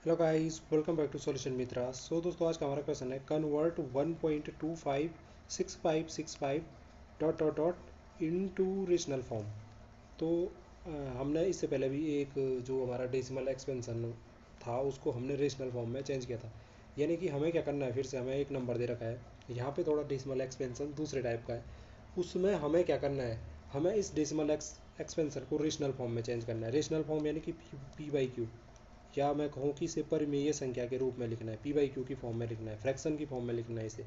Hello guys, welcome back to solution Mitra. So दोस्तों, आज का हमारा क्वेश्चन है convert 1.256565 dot dot dot into rational form. तो हमने इससे पहले भी एक जो हमारा डेसिमल एक्सपेंशन था उसको हमने रेशनल फॉर्म में चेंज किया था। यानी कि हमें क्या करना है, फिर से हमें एक नंबर दे रखा है, यहाँ पे थोड़ा डेसिमल एक्सपेंशन दूसरे टाइप का है। उसमें हमें क्या करना है, हमें इस डेसिमल एक्सपेंशन को रेशनल फॉर्म में चेंज करना है। रेशनल फॉर्म यानी कि पी बाई क्यू, या मैं कहूँ कि इसे परिमेय संख्या के रूप में लिखना है, पी बाई क्यू की फॉर्म में लिखना है, फ्रैक्शन की फॉर्म में लिखना है इसे।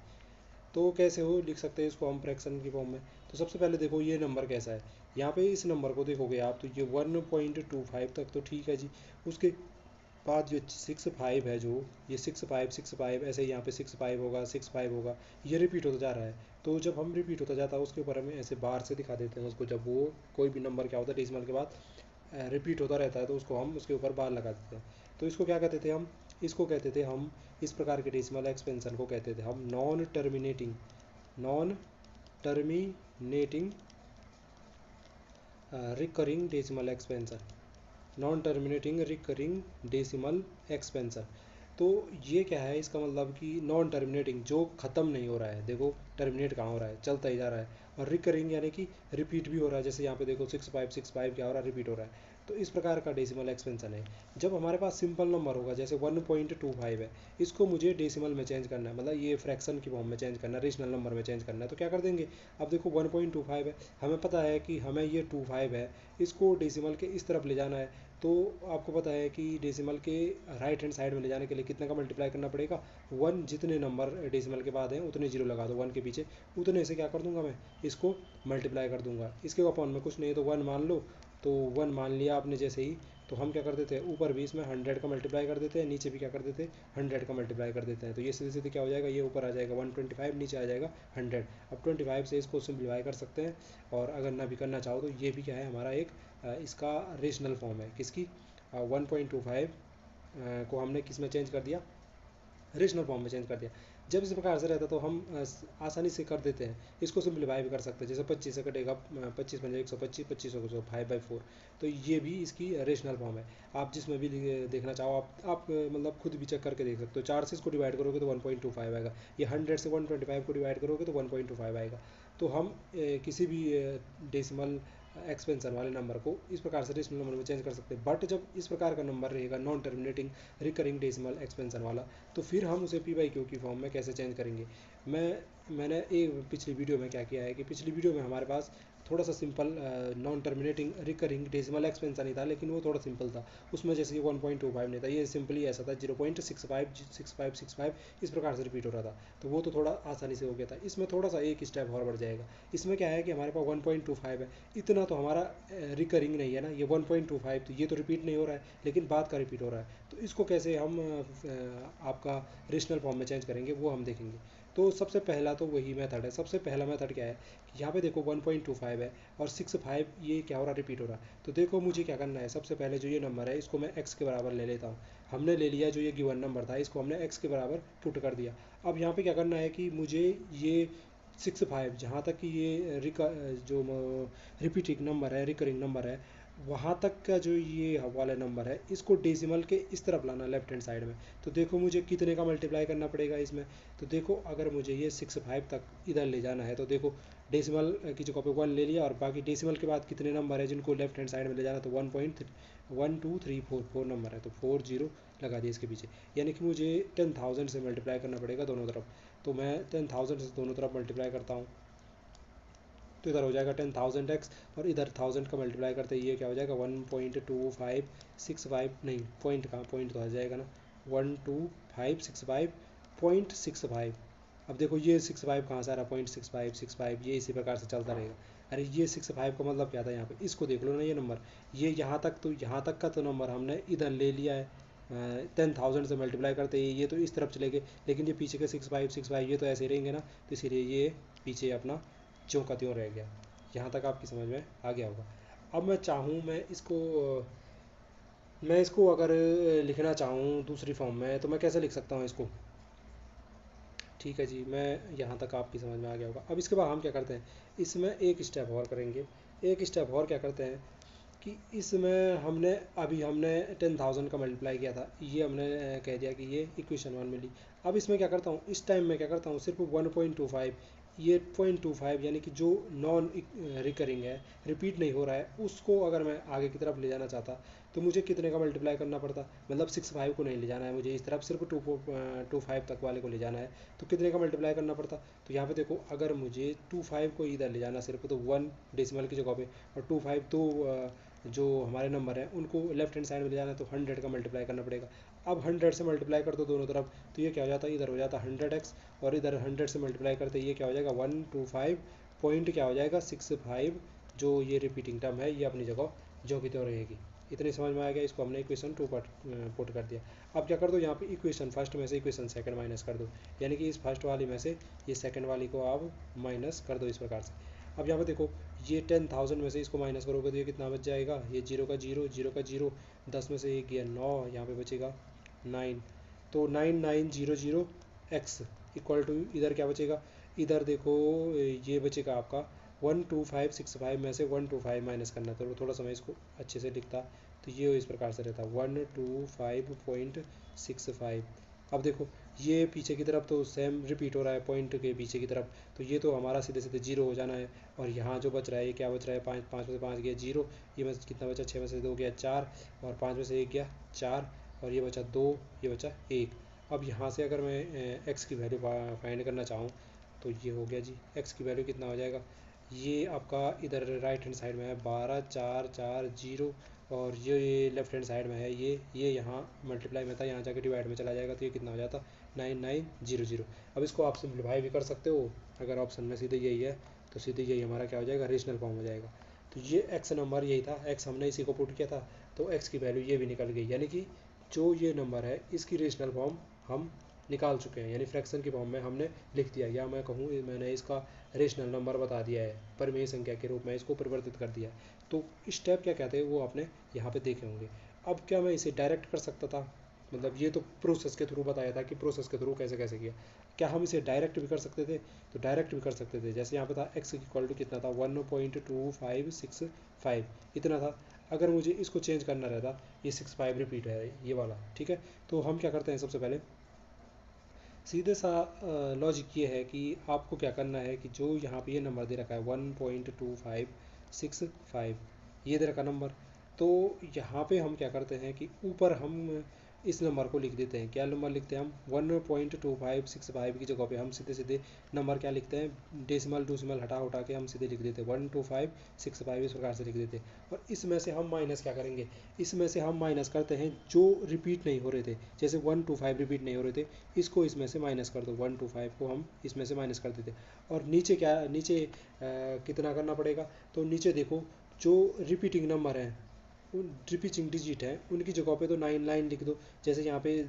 तो कैसे हो लिख सकते हैं इसको हम फ्रैक्शन की फॉर्म में। तो सबसे पहले देखो ये नंबर कैसा है। यहाँ पे इस नंबर को देखोगे आप तो ये 1.25 तक तो ठीक है जी। उसके बाद जो 6 5 है, जो ये 6 5 6 5 ऐसे यहाँ पे 6 5 होगा, 6 5 होगा, ये रिपीट होता जा रहा है। तो जब हम रिपीट होता जाता है उसके ऊपर हमें ऐसे बार से दिखा देते हैं उसको। जब वो कोई भी नंबर क्या होता है डेसिमल के बाद रिपीट होता रहता है तो उसको हम उसके ऊपर बार लगा देते हैं। तो इसको क्या कहते थे हम, इसको कहते थे हम, इस प्रकार के डेसिमल एक्सपेंशन को कहते थे हम non terminating recurring decimal expansion. Non terminating recurring decimal expansion. तो ये क्या है, इसका मतलब कि नॉन टर्मिनेटिंग जो ख़त्म नहीं हो रहा है। देखो टर्मिनेट कहाँ हो रहा है, चलता ही जा रहा है। और रिकरिंग यानी कि रिपीट भी हो रहा है, जैसे यहाँ पे देखो 6 5 6 5 क्या हो रहा है, रिपीट हो रहा है। तो इस प्रकार का डेसिमल एक्सपेंशन है। जब हमारे पास सिंपल नंबर होगा जैसे 1.25 है, इसको मुझे डेसिमल में चेंज करना है, मतलब ये फ्रैक्शन की फॉर्म में चेंज करना है, रेशनल नंबर में चेंज करना है। तो क्या कर देंगे, अब देखो 1.25 है, हमें पता है कि हमें ये 25 है, इसको डेसिमल के इस तरफ ले जाना है। तो आपको पता है कि डेसिमल के राइट हैंड साइड में ले जाने के लिए कितने का मल्टीप्लाई करना पड़ेगा, वन। जितने नंबर डेसिमल के बाद हैं उतने जीरो लगा दो वन के पीछे, उतने से क्या कर दूंगा मैं, इसको मल्टीप्लाई कर दूंगा। इसके अपॉन में कुछ नहीं है तो वन मान लो। तो वन मान लिया आपने जैसे ही, तो हम क्या कर देते हैं, ऊपर भी इसमें 100 का मल्टीप्लाई कर देते हैं, नीचे भी क्या कर देते हैं, 100 का मल्टीप्लाई कर देते हैं। तो ये सीधे सीधे क्या हो जाएगा, ये ऊपर आ जाएगा 125, नीचे आ जाएगा 100। अब 25 से इसको सिम्प्लीफाई कर सकते हैं। और अगर ना भी करना चाहो तो ये भी क्या है, हमारा एक इसका रेशनल फॉर्म है। किसकी, 1.25 को हमने किस में चेंज कर दिया, रेशनल फॉर्म में चेंज कर दिया। जब इस प्रकार से रहता तो हम आसानी से कर देते हैं, इसको सिंप्लीफाई भी कर सकते हैं। जैसे 25 से कटेगा 25 पंजे 125, 25 5/4। तो ये भी इसकी रेशनल फॉर्म है। आप जिसमें भी देखना चाहो आप मतलब खुद भी चेक करके देख सकते हो। 4 से इसको डिवाइड करोगे तो 1.25 आएगा। ये 100 से 125 को डिवाइड करोगे तो 1.25 आएगा। तो हम किसी भी डेसिमल एक्सपेंशन वाले नंबर को इस प्रकार से रेशनल नंबर में चेंज कर सकते हैं। बट जब इस प्रकार का नंबर रहेगा non terminating recurring decimal expansion वाला, तो फिर हम उसे पी बाई क्यू की फॉर्म में कैसे चेंज करेंगे। मैंने एक पिछली वीडियो में क्या किया है कि पिछली वीडियो में हमारे पास थोड़ा सा simple non terminating recurring decimal expansion ही था, लेकिन वो थोड़ा सिंपल था। उसमें जैसे 1.25 नहीं था, ये सिंपली ऐसा था 0.656565 इस प्रकार से रिपीट हो रहा था। तो वो तो थोड़ा आसानी से हो गया था। इसमें थोड़ा सा एक स्टेप और बढ़ जाएगा। इसमें क्या है कि हमारे पास 1.25 है, इतना तो हमारा रिकरिंग नहीं है ना। ये 1.25 तो ये तो रिपीट नहीं हो रहा है, लेकिन बाद का रिपीट हो रहा है। तो इसको कैसे हम आपका रेशनल फॉर्म में चेंज करेंगे वो हम देखेंगे। तो सबसे पहला तो वही मेथड है। सबसे पहला मेथड क्या है कि यहाँ पे देखो 1.25 है और 6 5 ये क्या हो रहा है, रिपीट हो रहा है। तो देखो मुझे क्या करना है, सबसे पहले जो ये नंबर है इसको मैं x के बराबर ले लेता हूँ। हमने ले लिया, जो ये गिवन नंबर था इसको हमने x के बराबर पुट कर दिया। अब यहाँ पे क्या करना है कि मुझे ये 6 5 जहाँ तक कि ये जो रिपीटिंग नंबर है, रिकरिंग नंबर है, वहाँ तक का जो ये वाला नंबर है इसको डेसिमल के इस तरफ लाना, लेफ्ट हैंड साइड में। तो देखो मुझे कितने का मल्टीप्लाई करना पड़ेगा इसमें। तो देखो अगर मुझे ये 6 5 तक इधर ले जाना है तो देखो डेसिमल की जगह पे 1 ले लिया, और बाकी डेसिमल के बाद कितने नंबर है जिनको लेफ्ट हैंड साइड में ले जाना, तो 1.1 2 3 4 नंबर है, तो 4 0 लगा दिए इसके पीछे। यानी कि मुझे 10,000 से मल्टीप्लाई करना पड़ेगा दोनों तरफ। तो मैं 10,000 से दोनों तरफ मल्टीप्लाई करता हूँ, तो इधर हो जाएगा 10,000x, और इधर 1000 का मल्टीप्लाई करते ये क्या हो जाएगा 1.2565, नहीं पॉइंट कहाँ, पॉइंट तो आ जाएगा ना, 12565.65। अब देखो ये 6 5 कहाँ से आ रहा, 0.6565, ये इसी प्रकार से चलता रहेगा। अरे ये 6 5 का मतलब क्या था, यहाँ पे इसको देख लो ना, ये नंबर, ये यहाँ तक, तो यहाँ तक का तो नंबर हमने इधर ले लिया है 10,000 से मल्टीप्लाई करते ये तो इस तरफ चले गए, लेकिन ये पीछे के 6 5 ये तो ऐसे रहेंगे ना। तो इसीलिए ये पीछे अपना ज्यों का त्यों रह गया। यहाँ तक आपकी समझ में आ गया होगा। अब मैं चाहूँ, मैं इसको अगर लिखना चाहूँ दूसरी फॉर्म में तो मैं कैसे लिख सकता हूँ इसको। ठीक है जी, मैं यहाँ तक आपकी समझ में आ गया होगा। अब इसके बाद हम क्या करते हैं, इसमें एक स्टेप और करेंगे। एक स्टेप और क्या करते हैं कि इसमें हमने 10,000 का मल्टीप्लाई किया था, ये हमने कह दिया कि ये इक्वेशन 1 मिली। अब इसमें क्या करता हूँ, इस टाइम में क्या करता हूँ, सिर्फ 1.25, ये 0.25 यानी कि जो नॉन रिकरिंग है, रिपीट नहीं हो रहा है, उसको अगर मैं आगे की तरफ ले जाना चाहता तो मुझे कितने का मल्टीप्लाई करना पड़ता, मतलब 65 को नहीं ले जाना है मुझे इस तरफ, सिर्फ 2.25 तक वाले को ले जाना है, तो कितने का मल्टीप्लाई करना पड़ता। तो यहाँ पे देखो, अगर मुझे 25 को इधर ले जाना सिर्फ, तो 1 डेसिमल की जगह पे, और 25 तो जो हमारे नंबर हैं उनको लेफ्ट हैंड साइड में ले जाना है, तो 100 का मल्टीप्लाई करना पड़ेगा। अब 100 से मल्टीप्लाई कर दो दोनों तरफ, तो ये क्या हो जाता है, इधर हो जाता है 100x, और इधर 100 से मल्टीप्लाई करते ये क्या हो जाएगा 125 पॉइंट क्या हो जाएगा 65, जो ये रिपीटिंग टर्म है ये अपनी जगह जो की तो रहेगी। इतनी समझ में आ गया, इसको हमने इक्वेशन 2 पर पुट कर दिया। अब क्या कर दो, यहाँ पे इक्वेशन फर्स्ट में से इक्वेशन सेकंड माइनस कर दो, यानी कि इस फर्स्ट वाली में से ये सेकंड वाली को आप माइनस कर दो इस प्रकार से। अब यहाँ पे देखो, ये 10,000 में से इसको माइनस करोगे तो ये कितना बच जाएगा, ये जीरो का जीरो, जीरो का जीरो, 10 में से एक गया 9, यहाँ पे बचेगा 9, तो 9900 एक्स इक्वल टू, इधर क्या बचेगा, इधर देखो ये बचेगा आपका 12565 में से 125 माइनस करना, तो थोड़ा सा मैं इसको अच्छे से लिखता तो ये इस प्रकार से रहता 125.65। अब देखो, ये पीछे की तरफ तो सेम रिपीट हो रहा है पॉइंट के पीछे की तरफ, तो ये तो हमारा सीधे सीधे जीरो हो जाना है। और यहाँ जो बच रहा है, ये क्या बच रहा है, 5, 5 में से 5 गया जीरो, ये में कितना बचा, 6 में से 2 गया 4, और 5 में से 1 गया 4, और ये बचा 2, ये बचा 1। अब यहाँ से अगर मैं एक्स की वैल्यू फाइंड करना चाहूँ, तो ये हो गया जी, एक्स की वैल्यू कितना हो जाएगा, ये आपका इधर राइट हैंड साइड में है 12 4 4 0, और ये लेफ्ट हैंड साइड में है ये यहाँ मल्टीप्लाई में था, यहाँ जाके डिवाइड में चला जाएगा, तो ये कितना हो जाता 9900। अब इसको आप सिंप्लीफाई भी कर सकते हो, अगर ऑप्शन में सीधे यही है तो सीधे यही हमारा क्या हो जाएगा, रेशनल फॉर्म हो जाएगा। तो ये एक्स नंबर यही था, एक्स हमने इसी को पुट किया था, तो एक्स की वैल्यू ये भी निकल गई, यानी कि जो ये नंबर है इसकी रेशनल फॉर्म हम निकाल चुके हैं, यानी फ्रैक्शन की फॉर्म में हमने लिख दिया, या मैं कहूँ मैंने इसका रेशनल नंबर बता दिया है, परिमेय संख्या के रूप में इसको परिवर्तित कर दिया है। तो स्टेप क्या कहते हैं वो आपने यहाँ पे देखे होंगे। अब क्या मैं इसे डायरेक्ट कर सकता था, मतलब ये तो प्रोसेस के थ्रू बताया था कि प्रोसेस के थ्रू कैसे कैसे किया, क्या हम इसे डायरेक्ट भी कर सकते थे, तो डायरेक्ट भी कर सकते थे। जैसे यहाँ पे था एक्स इक्वल टू कितना था 1.2565 इतना था, अगर मुझे इसको चेंज करना रहता, ये 65 रिपीट है ये वाला, ठीक है। तो हम क्या करते हैं, सबसे पहले सीधे सा लॉजिक ये है कि आपको क्या करना है कि जो यहाँ पे ये नंबर दे रखा है 1.2565 ये दे रखा नंबर, तो यहाँ पे हम क्या करते हैं कि ऊपर हम इस नंबर को लिख देते हैं, क्या नंबर लिखते हैं हम 1.2565 की जगह पे हम सीधे सीधे नंबर क्या लिखते हैं, डेसिमल डूसिमल हटा उठा के हम सीधे लिख देते हैं 12565 इस प्रकार से लिख देते हैं। और इसमें से हम माइनस क्या करेंगे, इसमें से हम माइनस करते हैं जो रिपीट नहीं हो रहे थे, जैसे 125 रिपीट नहीं हो रहे थे, इसको इसमें से माइनस कर दो, 125 को हम इसमें से माइनस कर देते। और नीचे क्या, नीचे कितना करना पड़ेगा, तो नीचे देखो जो रिपीटिंग नंबर हैं, उन रिपीटिंग डिजिट हैं उनकी जगह पे तो 99 लिख दो, जैसे यहाँ पे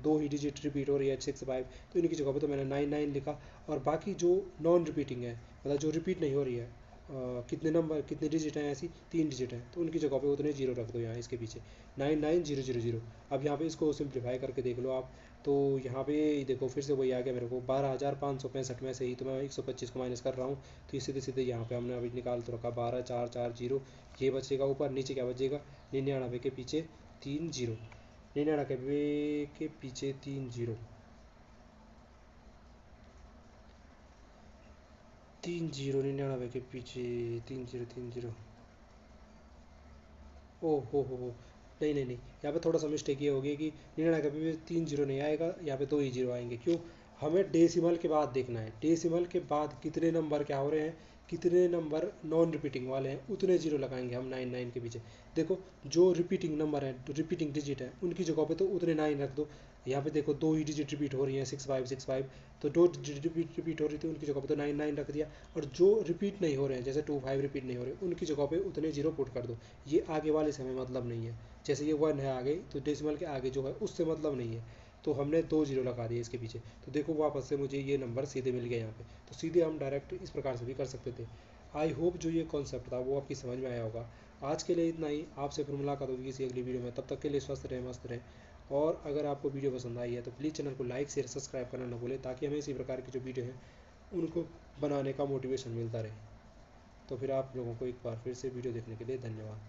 दो ही डिजिट रिपीट हो रही है 65, तो इनकी जगह पे तो मैंने 99 लिखा। और बाकी जो नॉन रिपीटिंग है, मतलब जो रिपीट नहीं हो रही है, कितने नंबर कितने डिजिट हैं, ऐसी 3 डिजिट हैं, तो उनकी जगह पे उतने जीरो रख दो यहाँ इसके पीछे 99000। अब यहाँ पे इसको सिंप्लीफाई करके देख लो आप, तो यहाँ पे देखो फिर से वही आ गया मेरे को 12,565 में से ही तो मैं 125 को माइनस कर रहा हूँ, तो ये सीधे सीधे यहाँ पे हमने अभी निकाल तो रखा 12440, ये बचेगा ऊपर, नीचे क्या बचेगा 99 के पीछे 3 जीरो, 99 के पीछे 3 जीरो, 3 जीरो 99 के पीछे 3 जीरो 3 जीरो, ओ हो, नहीं नहीं नहीं, यहाँ पे थोड़ा सा मिस्टेक ये होगी कि 99 कभी भी 3 जीरो नहीं आएगा, यहाँ पे 2 ही जीरो आएंगे, क्यों, हमें डेसिमल के बाद देखना है, डेसिमल के बाद कितने नंबर क्या हो रहे हैं, कितने नंबर नॉन रिपीटिंग वाले हैं, उतने जीरो लगाएंगे हम 99 के पीछे। देखो जो रिपीटिंग नंबर है, रिपीटिंग डिजिट है, उनकी जगह पे तो उतने 9 रख दो। यहाँ पे देखो दो ही डिजिट रिपीट हो रही हैं 6565, तो दो डिजिट रिपीट हो रही थी उनकी जगह पे तो 99 रख दिया। और जो रिपीट नहीं हो रहे हैं, जैसे 25 रिपीट नहीं हो रहे, उनकी जगह पे उतने जीरो पुट कर दो। ये आगे वाले से हमें मतलब नहीं है, जैसे ये 1 है आगे, तो डेसिमल के आगे जो है उससे मतलब नहीं है, तो हमने 2 जीरो लगा दिए इसके पीछे, तो देखो वापस से मुझे ये नंबर सीधे मिल गया यहाँ पे। तो सीधे हम डायरेक्ट इस प्रकार से भी कर सकते थे। आई होप जो ये कॉन्सेप्ट था वो आपकी समझ में आया होगा। आज के लिए इतना ही, आपसे फिर मुलाकात होगी किसी अगली वीडियो में, तब तक के लिए स्वस्थ रहें, मस्त रहें। और अगर आपको वीडियो पसंद आई है तो प्लीज़ चैनल को लाइक शेयर सब्सक्राइब करना ना भूलें, ताकि हमें इसी प्रकार की जो वीडियो हैं उनको बनाने का मोटिवेशन मिलता रहे। तो फिर आप लोगों को एक बार फिर से वीडियो देखने के लिए धन्यवाद।